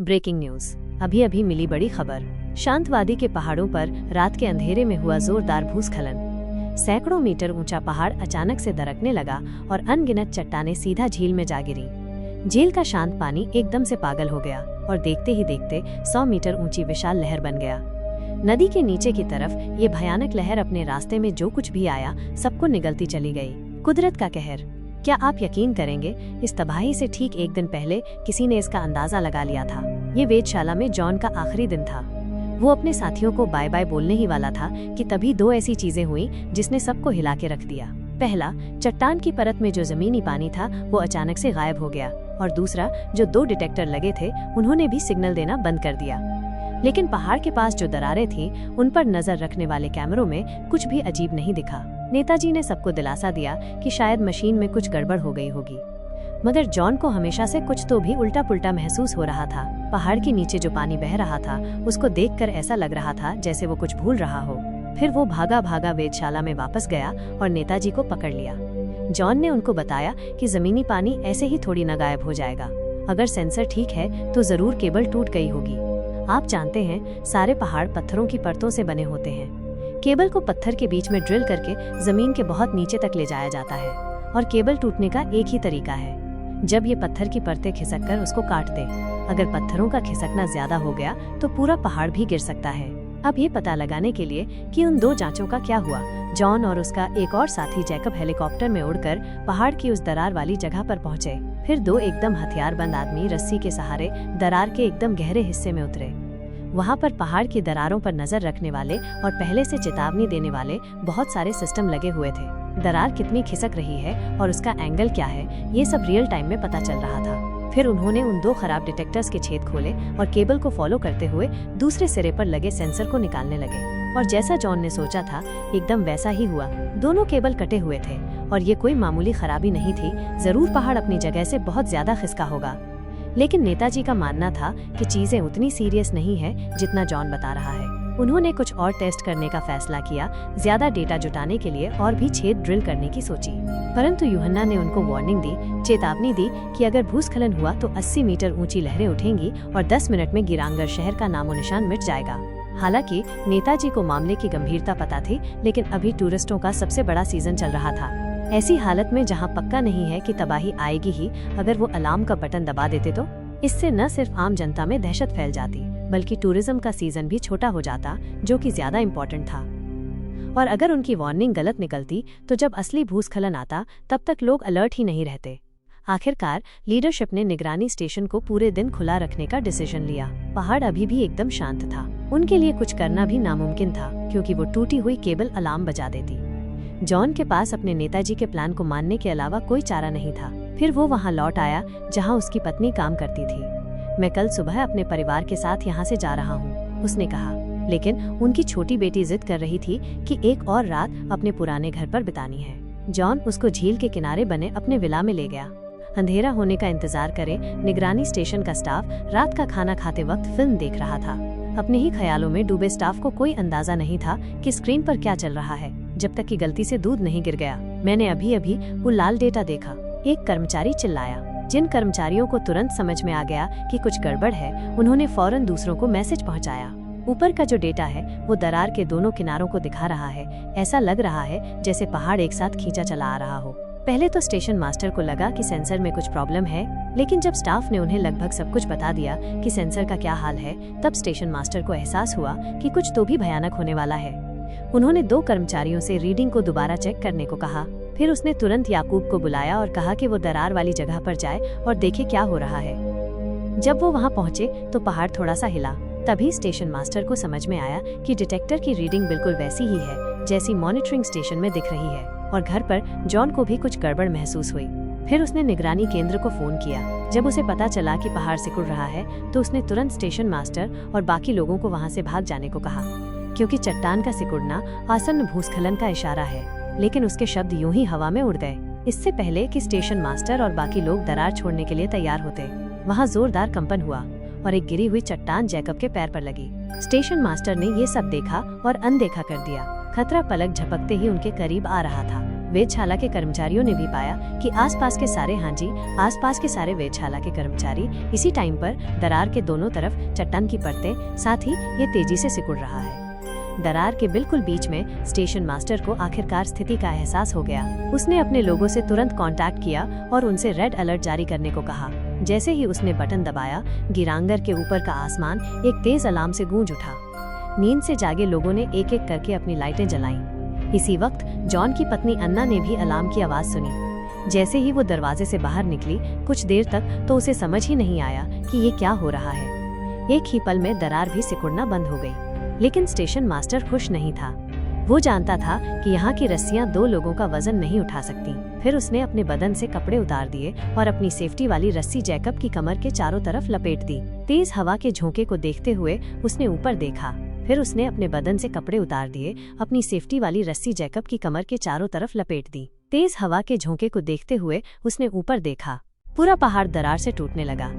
Breaking news. अभी अभी मिली बड़ी खबर। शांतवादी के पहाड़ों पर रात के अंधेरे में हुआ जोरदार भूस्खलन। सैकड़ों मीटर ऊंचा पहाड़ अचानक से दरकने लगा और अनगिनत चट्टानें सीधा झील में जा गिरी। झील का शांत पानी एकदम से पागल हो गया और देखते ही देखते 100 मीटर ऊंची विशाल लहर बन गया। नदी के नीचे की तरफ ये भयानक लहर अपने रास्ते में जो कुछ भी आया सबको निगलती चली गई। कुदरत का कहर। क्या आप यकीन करेंगे, इस तबाही से ठीक एक दिन पहले किसी ने इसका अंदाजा लगा लिया था। ये वेधशाला में जॉन का आखिरी दिन था। वो अपने साथियों को बाय बाय बोलने ही वाला था कि तभी दो ऐसी चीजें हुई जिसने सबको हिला के रख दिया। पहला, चट्टान की परत में जो जमीनी पानी था वो अचानक से गायब हो गया, और दूसरा, जो 2 डिटेक्टर लगे थे उन्होंने भी सिग्नल देना बंद कर दिया। लेकिन पहाड़ के पास जो दरारें थीं, उन पर नजर रखने वाले कैमरों में कुछ भी अजीब नहीं दिखा। नेताजी ने सबको दिलासा दिया कि शायद मशीन में कुछ गड़बड़ हो गई होगी, मगर जॉन को हमेशा से कुछ तो भी उल्टा पुल्टा महसूस हो रहा था। पहाड़ के नीचे जो पानी बह रहा था उसको देखकर ऐसा लग रहा था जैसे वो कुछ भूल रहा हो। फिर वो भागा भागा वेधशाला में वापस गया और नेताजी को पकड़ लिया। जॉन ने उनको बताया कि जमीनी पानी ऐसे ही थोड़ी न गायब हो जाएगा। अगर सेंसर ठीक है तो जरूर केबल टूट गई होगी। आप जानते हैं, सारे पहाड़ पत्थरों की परतों से बने होते हैं। केबल को पत्थर के बीच में ड्रिल करके जमीन के बहुत नीचे तक ले जाया जाता है, और केबल टूटने का एक ही तरीका है, जब ये पत्थर की परतें खिसक कर उसको काट दे। अगर पत्थरों का खिसकना ज्यादा हो गया तो पूरा पहाड़ भी गिर सकता है। अब ये पता लगाने के लिए कि उन 2 जांचों का क्या हुआ, जॉन और उसका एक और साथी जैकब हेलीकॉप्टर में उड़कर पहाड़ की उस दरार वाली जगह पर पहुंचे। फिर 2 एकदम हथियारबंद आदमी रस्सी के सहारे दरार के एकदम गहरे हिस्से में उतरे। वहां पर पहाड़ की दरारों पर नजर रखने वाले और पहले से चेतावनी देने वाले बहुत सारे सिस्टम लगे हुए थे। दरार कितनी खिसक रही है और उसका एंगल क्या है, ये सब रियल टाइम में पता चल रहा था। फिर उन्होंने उन 2 खराब डिटेक्टर्स के छेद खोले और केबल को फॉलो करते हुए दूसरे सिरे पर लगे सेंसर को निकालने लगे। और जैसा जॉन ने सोचा था एकदम वैसा ही हुआ। दोनों केबल कटे हुए थे और ये कोई मामूली खराबी नहीं थी। जरूर पहाड़ अपनी जगह से बहुत ज्यादा खिसका होगा, लेकिन नेताजी का मानना था कि चीजें उतनी सीरियस नहीं है जितना जॉन बता रहा है। उन्होंने कुछ और टेस्ट करने का फैसला किया, ज्यादा डेटा जुटाने के लिए और भी छेद ड्रिल करने की सोची। परंतु यूहन्ना ने उनको वार्निंग दी, चेतावनी दी कि अगर भूस्खलन हुआ तो 80 मीटर ऊंची लहरें उठेंगी और 10 मिनट में गिरांगर शहर का नामो निशान मिट जाएगा। हालांकि नेताजी को मामले की गंभीरता पता थी, लेकिन अभी टूरिस्टों का सबसे बड़ा सीजन चल रहा था। ऐसी हालत में जहां पक्का नहीं है कि तबाही आएगी ही, अगर वो अलार्म का बटन दबा देते तो इससे न सिर्फ आम जनता में दहशत फैल जाती, बल्कि टूरिज्म का सीजन भी छोटा हो जाता, जो कि ज्यादा इम्पोर्टेंट था। और अगर उनकी वार्निंग गलत निकलती तो जब असली भूस्खलन आता तब तक लोग अलर्ट ही नहीं रहते। आखिरकार लीडरशिप ने निगरानी स्टेशन को पूरे दिन खुला रखने का डिसीजन लिया। पहाड़ अभी भी एकदम शांत था। उनके लिए कुछ करना भी नामुमकिन था, क्योंकि वो टूटी हुई केबल अलार्म बजा देती। जॉन के पास अपने नेताजी के प्लान को मानने के अलावा कोई चारा नहीं था। फिर वो वहाँ लौट आया जहाँ उसकी पत्नी काम करती थी। मैं कल सुबह अपने परिवार के साथ यहाँ से जा रहा हूँ, उसने कहा। लेकिन उनकी छोटी बेटी जिद कर रही थी कि एक और रात अपने पुराने घर पर बितानी है। जॉन उसको झील के किनारे बने अपने विला में ले गया। अंधेरा होने का इंतजार करे निगरानी स्टेशन का स्टाफ रात का खाना खाते वक्त फिल्म देख रहा था। अपने ही ख्यालों में डूबे स्टाफ को कोई अंदाजा नहीं था कि स्क्रीन पर क्या चल रहा है, जब तक कि गलती से दूध नहीं गिर गया। मैंने अभी अभी वो लाल डेटा देखा, एक कर्मचारी चिल्लाया। जिन कर्मचारियों को तुरंत समझ में आ गया कि कुछ गड़बड़ है, उन्होंने फौरन दूसरों को मैसेज पहुंचाया। ऊपर का जो डेटा है वो दरार के दोनों किनारों को दिखा रहा है। ऐसा लग रहा है जैसे पहाड़ एक साथ खींचा चला आ रहा हो। पहले तो स्टेशन मास्टर को लगा कि सेंसर में कुछ प्रॉब्लम है, लेकिन जब स्टाफ ने उन्हें लगभग सब कुछ बता दिया कि सेंसर का क्या हाल है, तब स्टेशन मास्टर को एहसास हुआ कि कुछ तो भी भयानक होने वाला है। उन्होंने 2 कर्मचारियों से रीडिंग को दोबारा चेक करने को कहा। फिर उसने तुरंत याकूब को बुलाया और कहा कि वो दरार वाली जगह पर जाए और देखे क्या हो रहा है। जब वो वहाँ पहुँचे तो पहाड़ थोड़ा सा हिला। तभी स्टेशन मास्टर को समझ में आया कि डिटेक्टर की रीडिंग बिल्कुल वैसी ही है जैसी मॉनिटरिंग स्टेशन में दिख रही है, और घर पर जॉन को भी कुछ गड़बड़ महसूस हुई। फिर उसने निगरानी केंद्र को फोन किया। जब उसे पता चला कि पहाड़ सिकुड़ रहा है तो उसने तुरंत स्टेशन मास्टर और बाकी लोगों को वहाँ से भाग जाने को कहा, क्योंकि चट्टान का सिकुड़ना आसन्न भूस्खलन का इशारा है। लेकिन उसके शब्द यूं ही हवा में उड़ गए, इससे पहले कि स्टेशन मास्टर और बाकी लोग दरार छोड़ने के लिए तैयार होते। वहाँ जोरदार कंपन हुआ और एक गिरी हुई चट्टान जैकब के पैर पर लगी। स्टेशन मास्टर ने ये सब देखा और अनदेखा कर दिया। खतरा पलक झपकते ही उनके करीब आ रहा था। वेधशाला के कर्मचारियों ने भी पाया कि आसपास के सारे वेधशाला के कर्मचारी इसी टाइम पर दरार के दोनों तरफ चट्टान की परतें, साथ ही ये तेजी से सिकुड़ रहा है। दरार के बिल्कुल बीच में स्टेशन मास्टर को आखिरकार स्थिति का एहसास हो गया। उसने अपने लोगों से तुरंत कांटेक्ट किया और उनसे रेड अलर्ट जारी करने को कहा। जैसे ही उसने बटन दबाया, गिरांगर के ऊपर का आसमान एक तेज अलार्म से गूंज उठा। नींद से जागे लोगों ने एक एक करके अपनी लाइटें जलाईं। इसी वक्त जॉन की पत्नी अन्ना ने भी अलार्म की आवाज सुनी। जैसे ही वो दरवाजे से बाहर निकली, कुछ देर तक तो उसे समझ ही नहीं आया कि ये क्या हो रहा है। एक ही पल में दरार भी सिकुड़ना बंद हो गई। लेकिन स्टेशन मास्टर खुश नहीं था। वो जानता था कि यहाँ की रस्सियाँ 2 लोगों का वजन नहीं उठा सकती। फिर उसने अपने बदन से कपड़े उतार दिए और अपनी सेफ्टी वाली रस्सी जैकब की कमर के चारों तरफ लपेट दी। तेज हवा के झोंके को देखते हुए उसने ऊपर देखा। फिर उसने अपने बदन से कपड़े उतार दिए, अपनी सेफ्टी वाली रस्सी जैकब की कमर के चारों तरफ लपेट दी। तेज हवा के झोंके को देखते हुए उसने ऊपर देखा। पूरा पहाड़ दरार से टूटने लगा।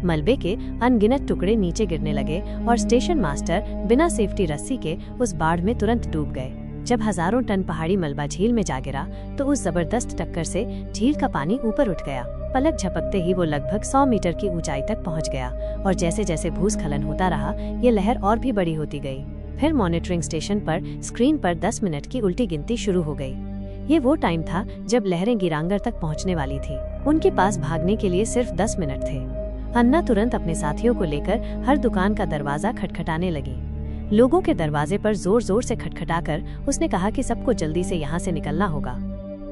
मलबे के अनगिनत टुकड़े नीचे गिरने लगे और स्टेशन मास्टर बिना सेफ्टी रस्सी के उस बाढ़ में तुरंत डूब गए। जब हजारों टन पहाड़ी मलबा झील में जा गिरा तो उस जबरदस्त टक्कर से झील का पानी ऊपर उठ गया। पलक झपकते ही वो लगभग 100 मीटर की ऊंचाई तक पहुंच गया और जैसे जैसे भूस्खलन होता रहा, ये लहर और भी बड़ी होती गई। फिर मॉनिटरिंग स्टेशन पर स्क्रीन पर 10 मिनट की उल्टी गिनती शुरू हो गई। ये वो टाइम था जब लहरें गिरांगर तक पहुंचने वाली थी। उनके पास भागने के लिए सिर्फ 10 मिनट थे। अन्ना तुरंत अपने साथियों को लेकर हर दुकान का दरवाजा खटखटाने लगी। लोगों के दरवाजे पर जोर जोर से खटखटाकर उसने कहा कि सबको जल्दी से यहाँ से निकलना होगा।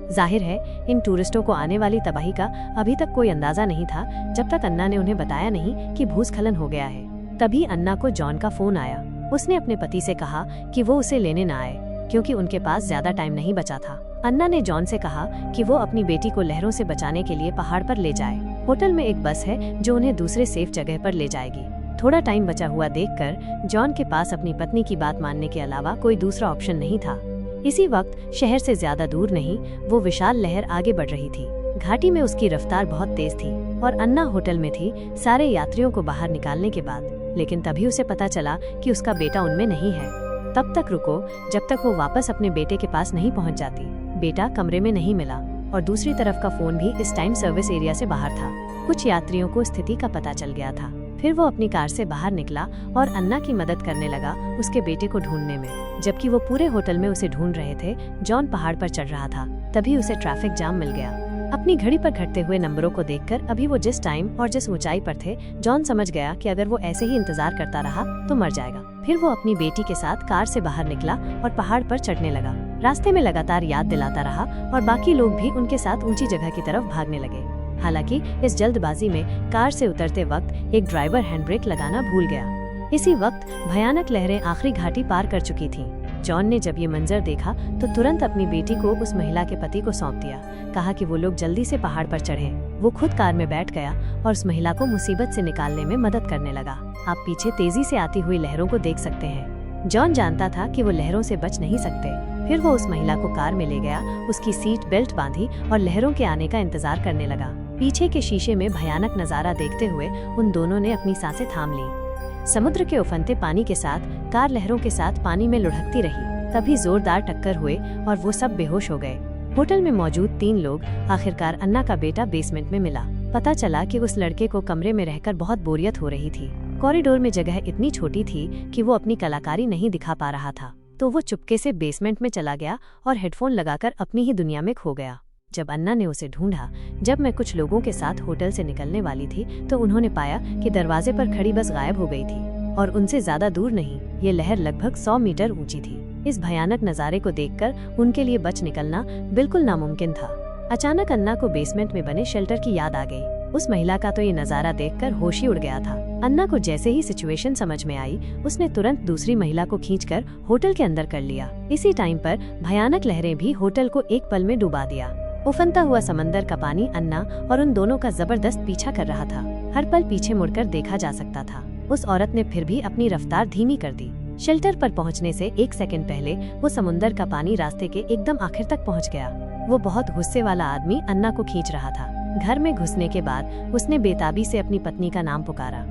जाहिर है इन टूरिस्टों को आने वाली तबाही का अभी तक कोई अंदाजा नहीं था, जब तक अन्ना ने उन्हें बताया नहीं कि भूस्खलन हो गया है। तभी अन्ना को जॉन का फोन आया। उसने अपने पति से कहा कि वो उसे लेने न आए, क्योंकि उनके पास ज्यादा टाइम नहीं बचा था। अन्ना ने जॉन से कहा कि वो अपनी बेटी को लहरों से बचाने के लिए पहाड़ पर ले जाए। होटल में एक बस है जो उन्हें दूसरे सेफ जगह पर ले जाएगी। थोड़ा टाइम बचा हुआ देखकर जॉन के पास अपनी पत्नी की बात मानने के अलावा कोई दूसरा ऑप्शन नहीं था। इसी वक्त शहर से ज्यादा दूर नहीं, वो विशाल लहर आगे बढ़ रही थी। घाटी में उसकी रफ्तार बहुत तेज थी और अन्ना होटल में थी सारे यात्रियों को बाहर निकालने के बाद। लेकिन तभी उसे पता चला कि उसका बेटा उनमें नहीं है। तब तक रुको जब तक वो वापस अपने बेटे के पास नहीं पहुंच जाती। बेटा कमरे में नहीं मिला और दूसरी तरफ का फोन भी इस टाइम सर्विस एरिया से बाहर था। कुछ यात्रियों को स्थिति का पता चल गया था। फिर वो अपनी कार से बाहर निकला और अन्ना की मदद करने लगा उसके बेटे को ढूंढने में। जबकि वो पूरे होटल में उसे ढूंढ रहे थे, जॉन पहाड़ पर चढ़ रहा था। तभी उसे ट्रैफिक जाम मिल गया। अपनी घड़ी पर घटते हुए नंबरों को देखकर अभी वो जिस टाइम और जिस ऊंचाई पर थे, जॉन समझ गया कि अगर वो ऐसे ही इंतजार करता रहा तो मर जाएगा। फिर वो अपनी बेटी के साथ कार से बाहर निकला और पहाड़ पर चढ़ने लगा। रास्ते में लगातार याद दिलाता रहा और बाकी लोग भी उनके साथ ऊंची जगह की तरफ भागने लगे। हालांकि इस जल्दबाजी में कार से उतरते वक्त एक ड्राइवर हैंडब्रेक लगाना भूल गया। इसी वक्त भयानक लहरें आखिरी घाटी पार कर चुकी थीं। जॉन ने जब ये मंजर देखा तो तुरंत अपनी बेटी को उस महिला के पति को सौंप दिया। कहा कि वो लोग जल्दी से पहाड़ पर चढ़ें। वो खुद कार में बैठ गया और उस महिला को मुसीबत से निकालने में मदद करने लगा। आप पीछे तेजी से आती हुई लहरों को देख सकते हैं। जॉन जानता था कि वो लहरों से बच नहीं सकते। फिर वो उस महिला को कार में ले गया, उसकी सीट बेल्ट बांधी और लहरों के आने का इंतजार करने लगा। पीछे के शीशे में भयानक नजारा देखते हुए उन दोनों ने अपनी सांसें थाम ली। समुद्र के उफनते पानी के साथ कार लहरों के साथ पानी में लुढ़कती रही। तभी जोरदार टक्कर हुए और वो सब बेहोश हो गए। होटल में मौजूद 3 लोग आखिरकार अन्ना का बेटा बेसमेंट में मिला। पता चला कि उस लड़के को कमरे में रहकर बहुत बोरियत हो रही थी। कॉरिडोर में जगह इतनी छोटी थी कि वो अपनी कलाकारी नहीं दिखा पा रहा था, तो वो चुपके से बेसमेंट में चला गया और हेडफोन लगाकर अपनी ही दुनिया में खो गया। जब अन्ना ने उसे ढूंढा, जब मैं कुछ लोगों के साथ होटल से निकलने वाली थी, तो उन्होंने पाया कि दरवाजे पर खड़ी बस गायब हो गई थी और उनसे ज्यादा दूर नहीं, ये लहर लगभग 100 मीटर ऊंची थी। इस भयानक नजारे को देखकर उनके लिए बच निकलना बिल्कुल नामुमकिन था। अचानक अन्ना को बेसमेंट में बने शेल्टर की याद आ गई। उस महिला का तो ये नजारा देखकर होश ही उड़ गया था। अन्ना को जैसे ही सिचुएशन समझ में आई, उसने तुरंत दूसरी महिला को खींचकर होटल के अंदर कर लिया। इसी टाइम पर भयानक लहरें भी होटल को एक पल में डुबा दिया। उफनता हुआ समंदर का पानी अन्ना और उन दोनों का जबरदस्त पीछा कर रहा था। हर पल पीछे मुड़कर देखा जा सकता था। उस औरत ने फिर भी अपनी रफ्तार धीमी कर दी। शेल्टर पर पहुंचने से 1 सेकंड पहले वो समुंदर का पानी रास्ते के एकदम आखिर तक पहुंच गया। वो बहुत गुस्से वाला आदमी अन्ना को खींच रहा था। घर में घुसने के बाद उसने बेताबी से अपनी पत्नी का नाम पुकारा,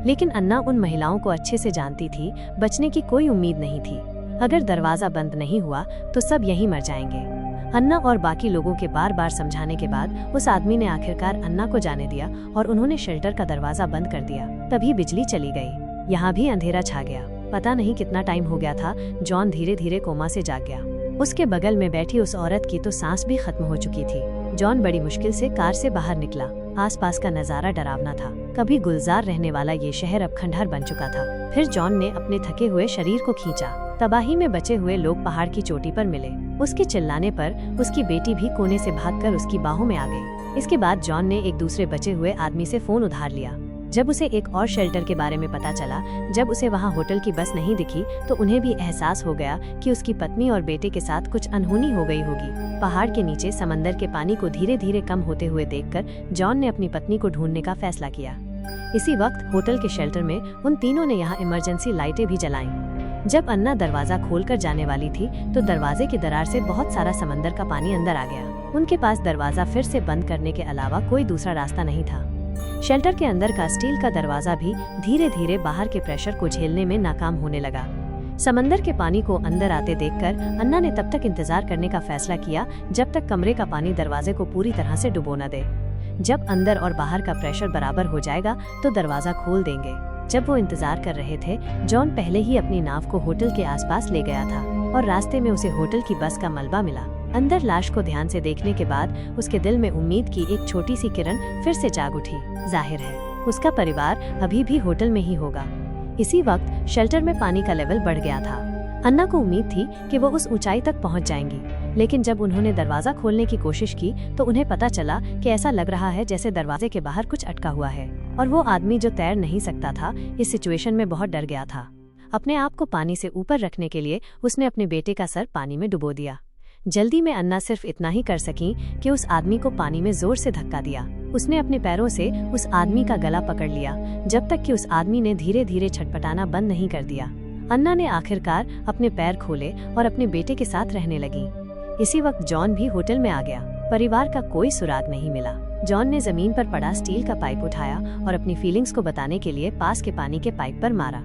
लेकिन अन्ना उन महिलाओं को अच्छे से जानती थी। बचने की कोई उम्मीद नहीं थी। अगर दरवाजा बंद नहीं हुआ तो सब यहीं मर जाएंगे। अन्ना और बाकी लोगों के बार बार समझाने के बाद उस आदमी ने आखिरकार अन्ना को जाने दिया और उन्होंने शेल्टर का दरवाजा बंद कर दिया। तभी बिजली चली गई। यहाँ भी अंधेरा छा गया। पता नहीं कितना टाइम हो गया था, जॉन धीरे धीरे कोमा से जाग गया। उसके बगल में बैठी उस औरत की तो सांस भी खत्म हो चुकी थी। जॉन बड़ी मुश्किल से कार से बाहर निकला। आसपास का नजारा डरावना था। कभी गुलजार रहने वाला ये शहर अब खंडहर बन चुका था। फिर जॉन ने अपने थके हुए शरीर को खींचा। तबाही में बचे हुए लोग पहाड़ की चोटी पर मिले। उसके चिल्लाने पर उसकी बेटी भी कोने से भागकर उसकी बाहों में आ गई। इसके बाद जॉन ने एक दूसरे बचे हुए आदमी से फोन उधार लिया। जब उसे एक और शेल्टर के बारे में पता चला, जब उसे वहाँ होटल की बस नहीं दिखी, तो उन्हें भी एहसास हो गया कि उसकी पत्नी और बेटे के साथ कुछ अनहोनी हो गई होगी। पहाड़ के नीचे समंदर के पानी को धीरे धीरे कम होते हुए देखकर जॉन ने अपनी पत्नी को ढूंढने का फैसला किया। इसी वक्त होटल के शेल्टर में उन तीनों ने यहाँ इमरजेंसी लाइटें भी जलाईं। जब अन्ना दरवाजा खोलकर जाने वाली थी, तो दरवाजे की दरार से बहुत सारा समंदर का पानी अंदर आ गया। उनके पास दरवाजा फिर से बंद करने के अलावा कोई दूसरा रास्ता नहीं था। शेल्टर के अंदर का स्टील का दरवाजा भी धीरे धीरे बाहर के प्रेशर को झेलने में नाकाम होने लगा। समंदर के पानी को अंदर आते देखकर अन्ना ने तब तक इंतजार करने का फैसला किया जब तक कमरे का पानी दरवाजे को पूरी तरह से डुबो न दे। जब अंदर और बाहर का प्रेशर बराबर हो जाएगा तो दरवाजा खोल देंगे। जब वो इंतजार कर रहे थे, जॉन पहले ही अपनी नाव को होटल के आसपास ले गया था और रास्ते में उसे होटल की बस का मलबा मिला। अंदर लाश को ध्यान से देखने के बाद उसके दिल में उम्मीद की एक छोटी सी किरण फिर से जाग उठी। जाहिर है उसका परिवार अभी भी होटल में ही होगा। इसी वक्त शेल्टर में पानी का लेवल बढ़ गया था। अन्ना को उम्मीद थी कि वो उस ऊंचाई तक पहुंच जाएंगी, लेकिन जब उन्होंने दरवाजा खोलने की कोशिश की तो उन्हें पता चला कि ऐसा लग रहा है जैसे दरवाजे के बाहर कुछ अटका हुआ है। और वो आदमी जो तैर नहीं सकता था, इस सिचुएशन में बहुत डर गया था। अपने आप को पानी से ऊपर रखने के लिए उसने अपने बेटे का सर पानी में डुबो दिया। जल्दी में अन्ना सिर्फ इतना ही कर सकी कि उस आदमी को पानी में जोर से धक्का दिया। उसने अपने पैरों से उस आदमी का गला पकड़ लिया जब तक कि उस आदमी ने धीरे धीरे छटपटाना बंद नहीं कर दिया। अन्ना ने आखिरकार अपने पैर खोले और अपने बेटे के साथ रहने लगी। इसी वक्त जॉन भी होटल में आ गया। परिवार का कोई सुराग नहीं मिला। जॉन ने जमीन पर पड़ा स्टील का पाइप उठाया और अपनी फीलिंग्स को बताने के लिए पास के पानी के पाइप पर मारा।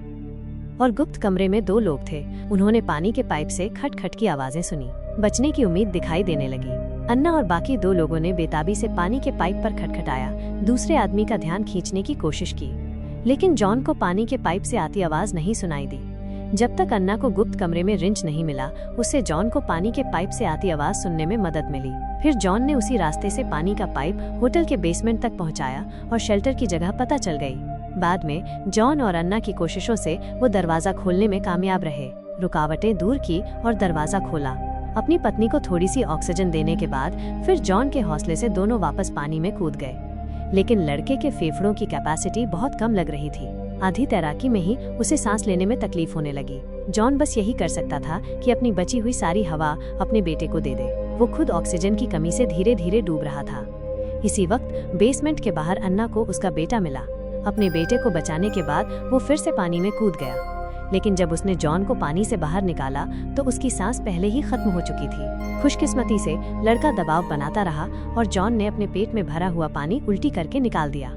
और गुप्त कमरे में 2 लोग थे। उन्होंने पानी के पाइप से खट-खट की आवाजें सुनी। बचने की उम्मीद दिखाई देने लगी। अन्ना और बाकी 2 लोगों ने बेताबी से पानी के पाइप पर खटखटाया, दूसरे आदमी का ध्यान खींचने की कोशिश की, लेकिन जॉन को पानी के पाइप से आती आवाज नहीं सुनाई दी। जब तक अन्ना को गुप्त कमरे में रिंच नहीं मिला, उससे जॉन को पानी के पाइप से आती आवाज सुनने में मदद मिली। फिर जॉन ने उसी रास्ते से पानी का पाइप होटल के बेसमेंट तक पहुंचाया और शेल्टर की जगह पता चल गई। बाद में जॉन और अन्ना की कोशिशों से वो दरवाजा खोलने में कामयाब रहे। रुकावटें दूर की और दरवाजा खोला। अपनी पत्नी को थोड़ी सी ऑक्सीजन देने के बाद फिर जॉन के हौसले से दोनों वापस पानी में कूद गए। लेकिन लड़के के फेफड़ों की कैपेसिटी बहुत कम लग रही थी। आधी तैराकी में ही उसे सांस लेने में तकलीफ होने लगी। जॉन बस यही कर सकता था कि अपनी बची हुई सारी हवा अपने बेटे को दे दे। वो खुद ऑक्सीजन की कमी से धीरे धीरे डूब रहा था। इसी वक्त बेसमेंट के बाहर अन्ना को उसका बेटा मिला। अपने बेटे को बचाने के बाद वो फिर से पानी में कूद गया, लेकिन जब उसने जॉन को पानी से बाहर निकाला तो उसकी सांस पहले ही खत्म हो चुकी थी। खुशकिस्मती से लड़का दबाव बनाता रहा और जॉन ने अपने पेट में भरा हुआ पानी उल्टी करके निकाल दिया।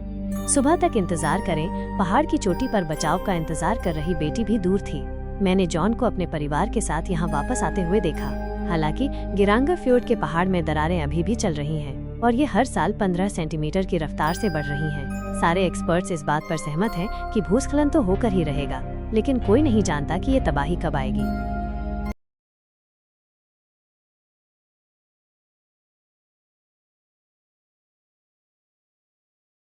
सुबह तक इंतजार करें, पहाड़ की चोटी पर बचाव का इंतजार कर रही बेटी भी दूर थी। मैंने जॉन को अपने परिवार के साथ यहाँ वापस आते हुए देखा। हालांकि गिरांगर फ्योर्ड के पहाड़ में दरारें अभी भी चल रही हैं और ये हर साल 15 सेंटीमीटर की रफ्तार से बढ़ रही हैं। सारे एक्सपर्ट्स इस बात पर सहमत हैं कि भूस्खलन तो होकर ही रहेगा, लेकिन कोई नहीं जानता कि ये तबाही कब आएगी।